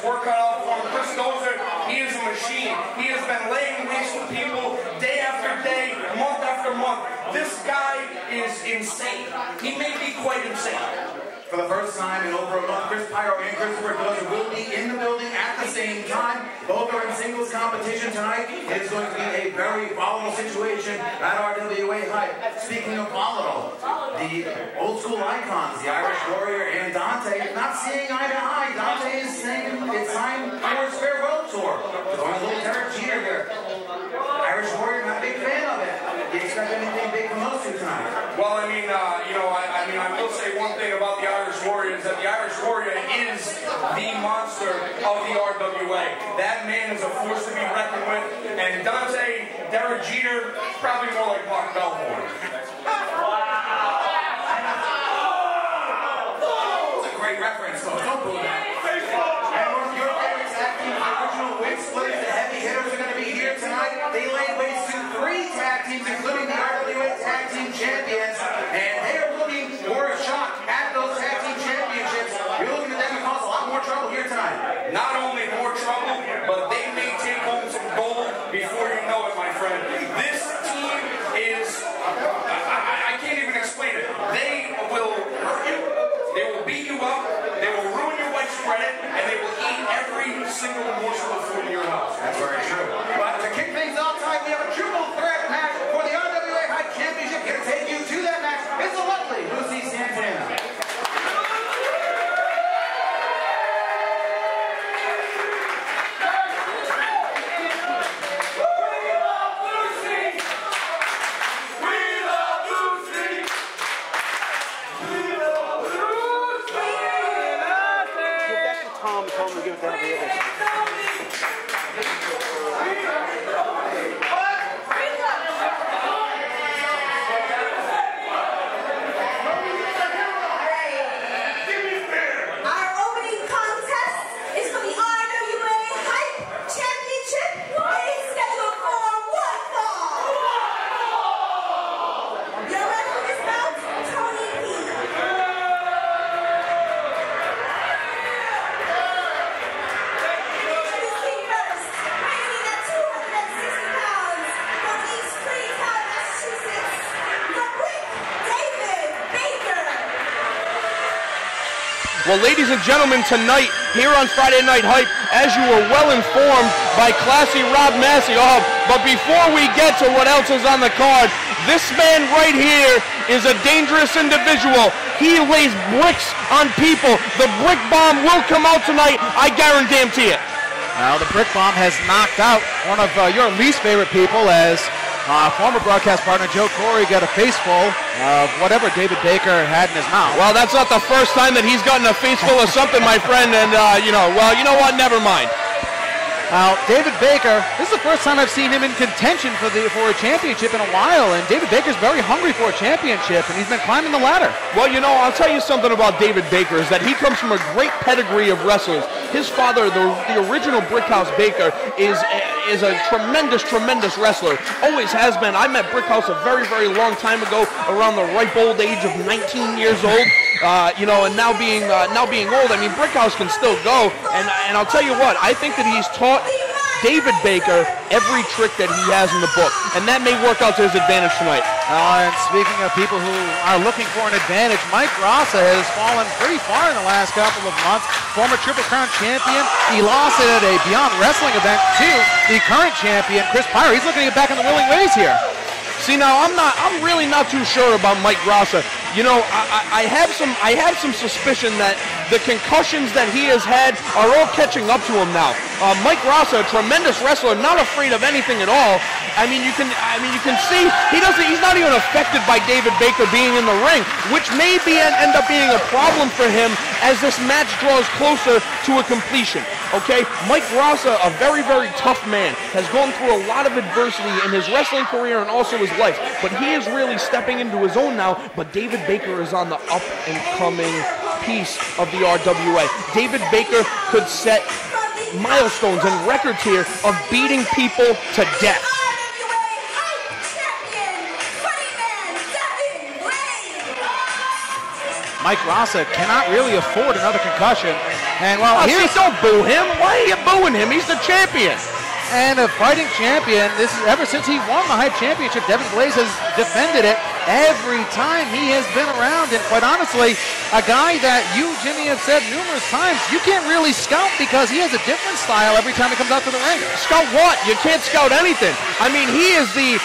work cut out for him. Chris Dozer, he is a machine. He has been laying waste to people day after day, month after month. This guy is insane. He may be quite insane. For the first time in over a month, Chris Pyro and Christopher Dozer will be in the building at the same time. Both are in singles competition tonight. It is going to be a very volatile situation at RWA Hype. Speaking of volatile, the old school icons, the Irish Warrior and Dante, not seeing eye to eye. Dante is saying it's time for his farewell tour. Going a little Derek Jeter here. Irish Warrior, not a big fan of it. Do you expect anything big from those two tonight? Well, I mean, I will say one thing about the Irish Warrior is that the Irish Warrior is the monster of the RWA. That man is a force to be reckoned with. And Dante, Derek Jeter, probably more like Mark Belhorn. That's a great reference, folks. Don't boo that. And one of your favorite tag teams, the original Wig Splitters, the heavy hitters are going to be here tonight. They laid waste to 3 tag teams, including the RWA Tag Team Champions. And they are looking for a shot at those tag team championships. You're looking at them to cause a lot more trouble here tonight. Not only more trouble, but they may take home some gold before you know it, my friend. This team is, I can't even explain it. They will hurt you, they will beat you up, they will ruin your widespread, and they will eat every single morsel of food in your house. That's very true. But to kick things off tonight, we have a triple threat match for the RWA Hype Championship. Here to take you to that match is the lovely Lucy Santana. Tom will give it to every other. Well, ladies and gentlemen, tonight, here on Friday Night Hype, as you were well informed by classy Rob Massey, but before we get to what else is on the card, this man right here is a dangerous individual. He lays bricks on people. The brick bomb will come out tonight, I guarantee it. Now, the brick bomb has knocked out one of your least favorite people, as former broadcast partner Joe Corey got a face full of whatever David Baker had in his mouth. Well, that's not the first time that he's gotten a face full of something, my friend, and, you know what, never mind. Now, David Baker, this is the first time I've seen him in contention for a championship in a while, and David Baker's very hungry for a championship, and he's been climbing the ladder. Well, you know, I'll tell you something about David Baker, is that he comes from a great pedigree of wrestlers. His father, the original Brickhouse Baker, is a tremendous wrestler. Always has been. I met Brickhouse a very, very long time ago, around the ripe old age of 19 years old. You know, and now being old, I mean, Brickhouse can still go, and I'll tell you what, I think that he's taught David Baker every trick that he has in the book, and that may work out to his advantage tonight. And speaking of people who are looking for an advantage, Mike Graca has fallen pretty far in the last couple of months. Former Triple Crown champion, he lost it at a Beyond Wrestling event to the current champion, Chris Pyro. He's looking to get back in the willing ways here. See, now I'm really not too sure about Mike Graca. You know, I have some suspicion that the concussions that he has had are all catching up to him now. Mike Graca, a tremendous wrestler, not afraid of anything at all. I mean, you can see he's not even affected by David Baker being in the ring, which may end up being a problem for him as this match draws closer to a completion. Okay, Mike Graca, a very, very tough man, has gone through a lot of adversity in his wrestling career and also his life, but he is really stepping into his own now. But David Baker is on the up and coming piece of the RWA. David Baker could set milestones and records here of beating people to death. Mike Graca cannot really afford another concussion. And well, don't boo him. Why are you booing him? He's the champion. And a fighting champion. This is ever since he won the Hype Championship. Devin Blaze has defended it every time he has been around. And quite honestly, a guy that you, Jimmy, have said numerous times, you can't really scout because he has a different style every time he comes out to the ring. Scout what? You can't scout anything. I mean, he is the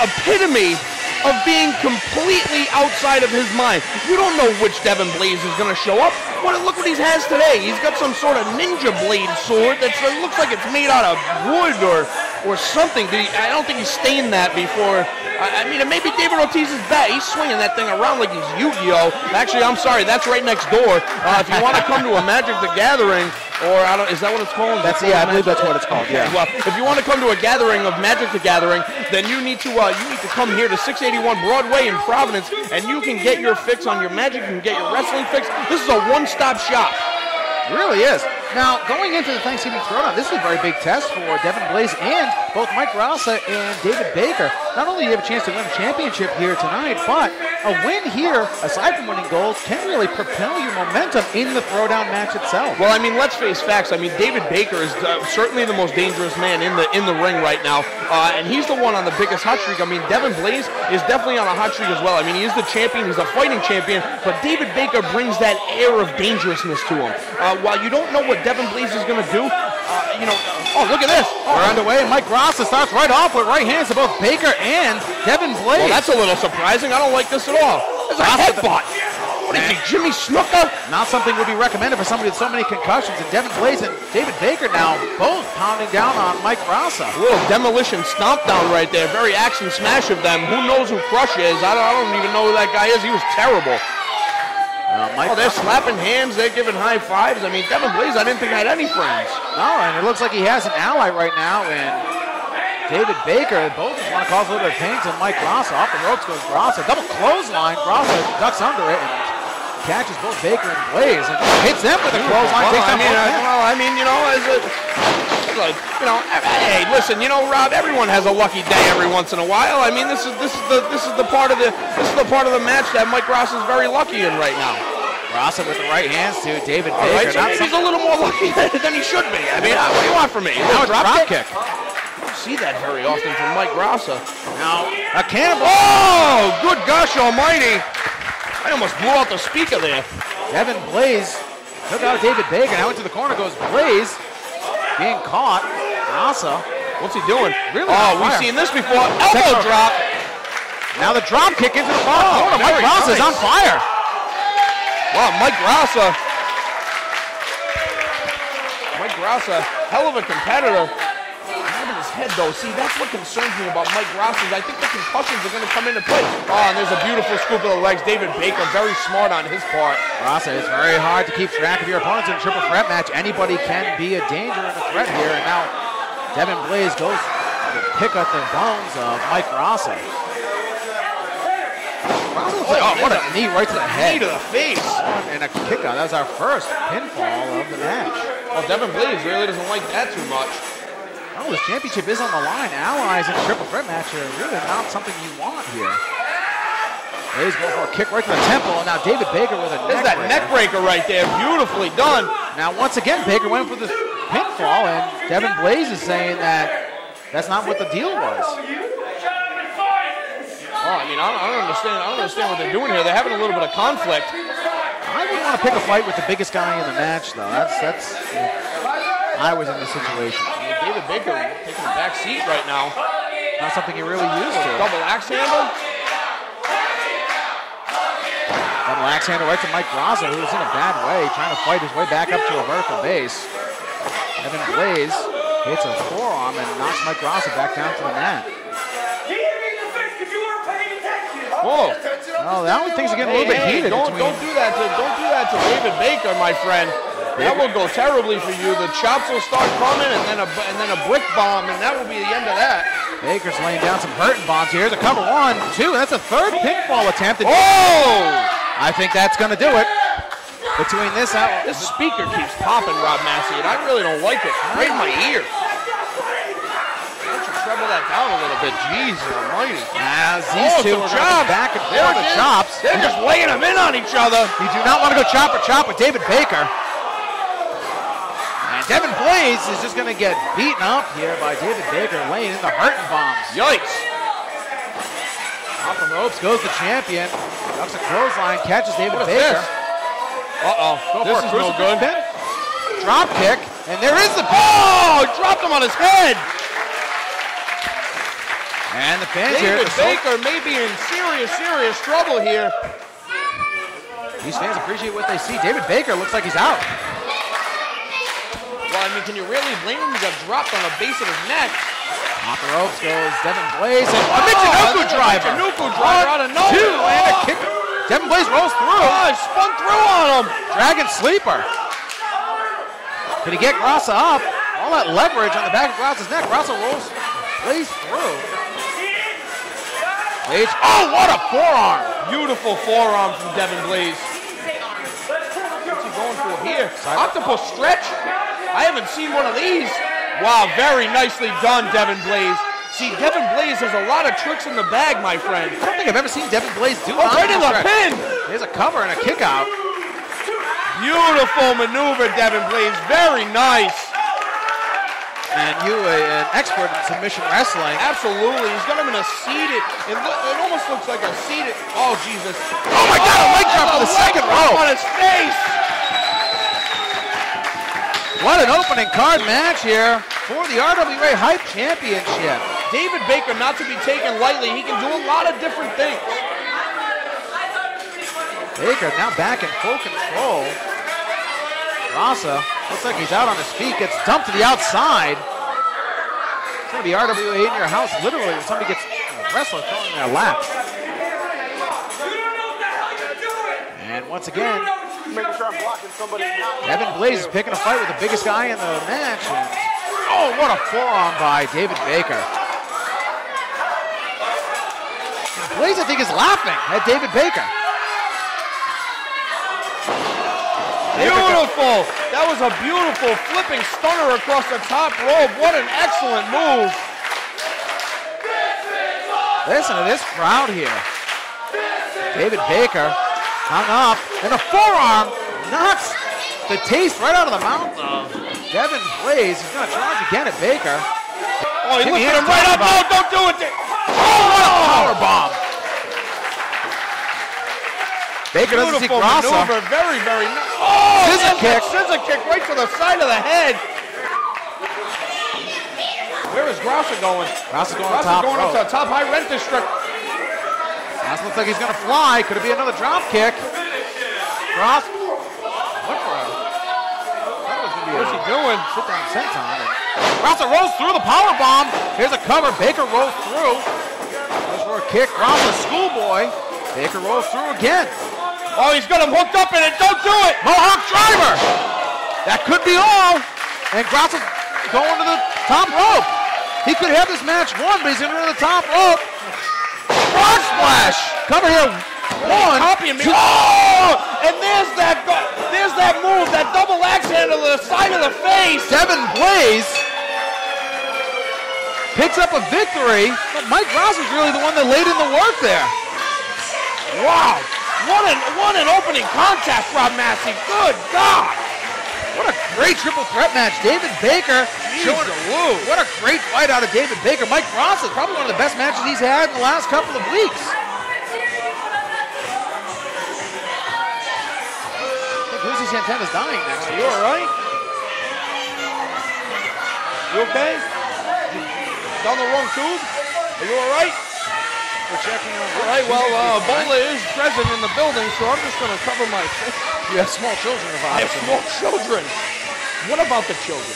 epitome of being completely outside of his mind. You don't know which Devin Blaze is going to show up. Look what he has today. He's got some sort of ninja blade sword that looks like it's made out of wood or something. I don't think he stained that before. I mean, maybe David Ortiz's bat. He's swinging that thing around like he's Yu-Gi-Oh! Actually, I'm sorry, that's right next door. If you want to come to a Magic the Gathering, or is that what it's called? I believe that's what it's called. Okay. Yeah. Well, if you want to come to a gathering of Magic the Gathering, then you need to come here to 681 Broadway in Providence, and you can get your fix on your Magic. You can get your wrestling fix. This is a one-stop shop. It really is. Now, going into the Thanksgiving Throwdown, this is a very big test for Devin Blaze and both Mike Graca and David Baker. Not only do you have a chance to win a championship here tonight, but a win here, aside from winning gold, can really propel your momentum in the Throwdown match itself. Well, I mean, let's face facts. I mean, David Baker is certainly the most dangerous man in the ring right now, and he's the one on the biggest hot streak. I mean, Devin Blaze is definitely on a hot streak as well. I mean, he is the champion. He's a fighting champion, but David Baker brings that air of dangerousness to him. While you don't know what Devin Blaze is going to do, oh, look at this. We're underway. Mike Graca starts right off with right hands to both Baker and Devin Blaze. Well, that's a little surprising. I don't like this at all. It's a headbutt. What is he, Jimmy Snuka? Not something would be recommended for somebody with so many concussions. And Devin Blaze and David Baker now both pounding down on Mike Graca. A little demolition stomp down right there. Very action smash of them. Who knows who Crush is? I don't even know who that guy is. He was terrible. They're slapping hands. They're giving high fives. I mean, Devin Blaze, I didn't think I had any friends. No, and it looks like he has an ally right now in David Baker. Both just want to cause a little bit of pain to Mike Graca. Off the ropes goes Graca. Double clothesline. Graca ducks under it and catches both Baker and Blaze and hits them with a clothesline. Hey, listen, Rob, everyone has a lucky day every once in a while. I mean, this is the part of the match that Mike Graca is very lucky in right now. Graca with the right hands to David Baker. Right, so maybe he's a little more lucky than he should be. I mean, what do you want from me? Now a drop kick. You don't see that very often from Mike Graca. Now a cannibal. Oh, good gosh almighty. I almost blew out the speaker there. Devin Blaze took out David Baker. Now into the corner goes Blaze. Being caught. Graca. What's he doing? Really? Oh, we've seen this before. Elbow drop. Now the drop kick into the bottom corner. Mike Graca is on fire. Wow, Mike Graca, hell of a competitor. Grabbing his head though. See, that's what concerns me about Mike Graca. I think the concussions are going to come into play. Oh, and there's a beautiful scoop of the legs. David Baker, very smart on his part. Graca, it's very hard to keep track of your opponents in a triple threat match. Anybody can be a danger and a threat here. And now Devin Blaze goes to pick up the bones of Mike Graca. What a knee right to the head. Knee to the face. And a kick out. That was our first pinfall of the match. Well, Devin Blaze really doesn't like that too much. Oh, this championship is on the line. Allies in a triple threat match are really not something you want here. Blaze going for a kick right to the temple. And now David Baker with a There's that neck breaker right there. Beautifully done. Now, once again, Baker went for the pinfall. And Devin Blaze is saying that that's not what the deal was. Oh, I mean, I don't understand what they're doing here. They're having a little bit of conflict. I wouldn't want to pick a fight with the biggest guy in the match, though. That's I was in this situation. I mean, David Baker taking a back seat right now. Not something you're really used to. Double axe handle. Double axe handle right to Mike Graca, who's in a bad way, trying to fight his way back up to a vertical base. Devin Blaze hits a forearm and knocks Mike Graca back down to the mat. Whoa! Oh, now things are getting a little bit heated. Don't do that to David Baker, my friend. That will go terribly for you. The chops will start coming, and then a brick bomb, and that will be the end of that. Baker's laying down some hurting bombs here. The cover 1, 2. That's a third pinfall attempt. Oh! I think that's going to do it. Between this speaker keeps popping, Rob Massey, and I really don't like it. Right in my ear. Treble that down a little bit. Jeez almighty. As these two are going back and forth the chops. They're just laying them in on each other. You do not want to go chop for chop with David Baker. Devin Blaze is just going to get beaten up here by David Baker, laying in the hurting bombs. Yikes. Off the ropes goes the champion. Ducks a clothesline, catches David What is Baker. this? Uh-oh, this is no good. Pin. Drop kick, and there is the pin. Oh, he dropped him on his head. And the fans here. David Baker may be in serious, serious trouble here. These fans appreciate what they see. David Baker looks like he's out. Well, I mean, can you really blame him? He got dropped on the base of his neck. Off the ropes goes Devin Blaze, and a Michinoku driver. Michinoku driver out of nowhere. Two, and a kick. Devin Blaze rolls through. Oh, he spun through on him. Dragon sleeper. Can he get Graca up? All that leverage on the back of Graca's neck. Graca rolls Blaze through. Blaze. Oh, what a forearm. Beautiful forearm from Devin Blaze. What's he going for here? Octopus stretch? I haven't seen one of these. Wow, very nicely done, Devin Blaze. See, Devin Blaze has a lot of tricks in the bag, my friend. I don't think I've ever seen Devin Blaze do Oh, right in the pin. There's a cover and a kick out. Beautiful maneuver, Devin Blaze. Very nice. And you, an expert in submission wrestling. Absolutely. He's got him in a seated. It almost looks like a seated. Oh, Jesus. Oh, my God, a leg drop on the second row. On his face. What an opening card match here for the RWA Hype Championship. David Baker, not to be taken lightly. He can do a lot of different things. Baker now back in full control. Graca looks like he's out on his feet, gets dumped to the outside. It's going to be RWA in your house, literally, when somebody gets a wrestler thrown in their lap. And once again, Making sure I'm blocking somebody. Devin Blaze is picking a fight with the biggest guy in the match. And, oh, what a forearm by David Baker. And Blaze, I think, is laughing at David Baker. Beautiful. That was a beautiful flipping stunner across the top rope. What an excellent move. Listen to this crowd here. David Baker hung up, and a forearm knocks the taste right out of the mouth of Devin Blaze. He's going to charge again at Baker. Oh, he lifted him right up. No, don't do it. Oh, what a power bomb. Baker doesn't see Graca. Maneuver. Very, very nice. Oh, scissor kick. Scissor kick right to the side of the head. Where is Graca going? Graca going up to the top high rent district. Graca looks like he's going to fly. Could it be another drop kick? Graca. What's he doing? Sit down senton. Graca rolls through the power bomb. Here's a cover. Baker rolls through. Goes for a kick. Graca, schoolboy. Baker rolls through again. Oh, he's got him hooked up in it. Don't do it. Mohawk driver. That could be all. And Graca going to the top rope. He could have this match won, but he's going to the top rope. Frog splash. Cover here. One. Two. Oh! And there's that move, that double axe handle to the side of the face. Devin Blaze picks up a victory, but Mike Ross was really the one that laid in the work there. Wow. What an opening contact, Rob Massey. Good God. What a great triple threat match. David Baker showing what a great fight out of David Baker. Mike Ross is probably one of the best matches he's had in the last couple of weeks. I think Lucy Santana's dying next to you. You all right? You okay? Down the wrong tube? Are you all right? We're checking on. All right, well, Ebola is present in the building, so I'm just going to cover my face. You have small children involved. I have small children. What about the children?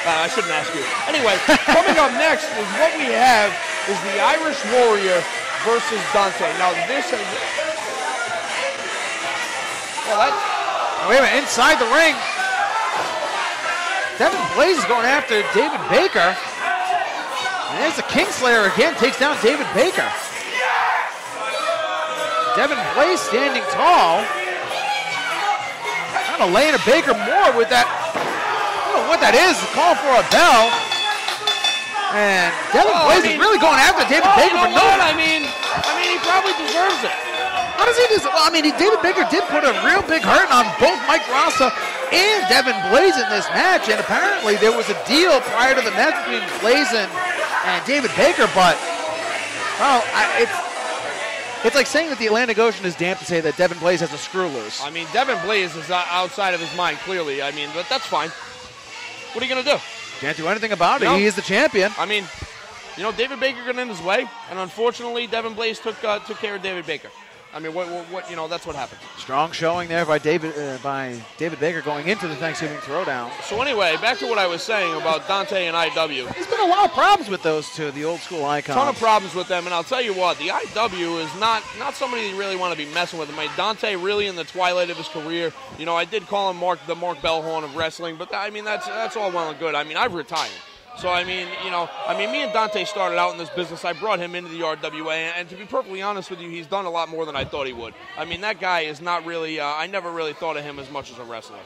I shouldn't ask you. Anyway, coming up next is what we have is the Irish Warrior versus Dante. Now this is... Well, that... Wait a minute, inside the ring. Devin Blaze is going after David Baker. And there's the Kingslayer again, takes down David Baker. Devin Blaze standing tall. Kind of laying a Baker more with that, I don't know what that is, call for a bell. And Devin Blaze is really going after David Baker for no. I mean, he probably deserves it. How does he deserve? Well, I mean, David Baker did put a real big hurt on both Mike Graca and Devin Blazin this match, and apparently there was a deal prior to the match between Blazin and David Baker, but, well, it's like saying that the Atlantic Ocean is damp to say that Devin Blaze has a screw loose. I mean, Devin Blaze is outside of his mind, clearly. I mean, but that's fine. What are you going to do? Can't do anything about it. No. He is the champion. I mean, you know, David Baker got in his way, and unfortunately, Devin Blaze took care of David Baker. I mean, what you know, that's what happened. Strong showing there by David Baker going into the Thanksgiving Throwdown. So anyway, back to what I was saying about Dante and IW. There's been a lot of problems with those two, the old school icons. Ton of problems with them, and I'll tell you what, the IW is not somebody you really want to be messing with. I mean, Dante really in the twilight of his career. You know, I did call him the Mark Bellhorn of wrestling, but I mean that's all well and good. I mean, I've retired. So, I mean, you know, me and Dante started out in this business. I brought him into the RWA, and to be perfectly honest with you, he's done a lot more than I thought he would. I mean, that guy is not really, I never really thought of him as much as a wrestler.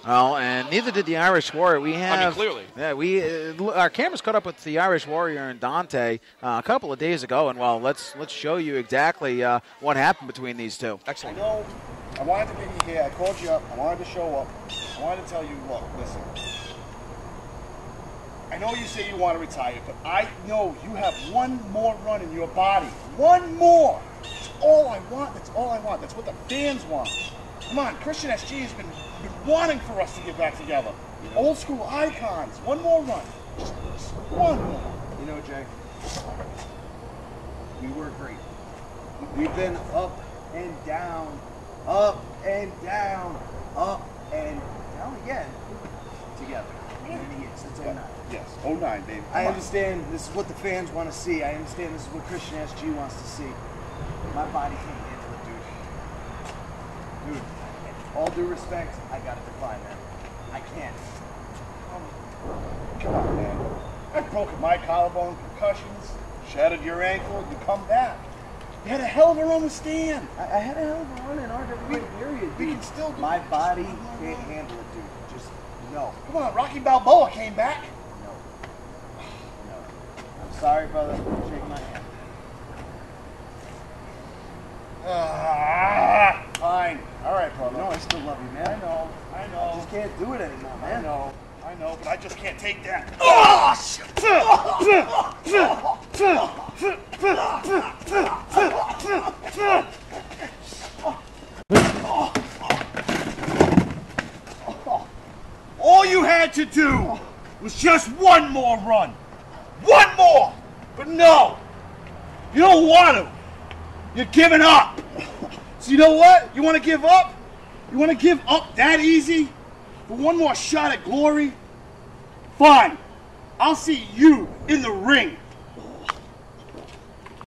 Well, and neither did the Irish Warrior. We have, I mean, clearly. Yeah, our cameras caught up with the Irish Warrior and Dante a couple of days ago, and well, let's show you exactly what happened between these two. Excellent. I know, I wanted to be here. I called you up. I wanted to show up. I wanted to tell you, look, listen. I know you say you want to retire, but I know you have one more run in your body. One more. That's all I want. That's all I want. That's what the fans want. Come on, Christian SG has been wanting for us to get back together. Old school icons. One more run. Just one more. You know, Jay, we were great. We've been up and down, up and down, up and down again together. Many years since 09. Yes, 09, baby. I understand this is what the fans want to see. I understand this is what Christian SG wants to see. My body can't handle it, dude. Dude, all due respect, I gotta decline that. I can't. Come on, man. I've broken my collarbone, concussions, shattered your ankle, you come back. You had a hell of a run to stand. I had a hell of a run in RWA, period. We can still do my it. body can't handle it, dude. Just no. Come on, Rocky Balboa came back. No. No. I'm sorry, brother. Shake my hand. Fine. All right, brother. No, I still love you, man. I know. I just can't do it anymore, man. I know, but I just can't take that. Oh, shit. All you had to do was just one more run. One more. But no, you don't want to. You're giving up. So you know what? You want to give up? You want to give up that easy? For one more shot at glory? Fine. I'll see you in the ring.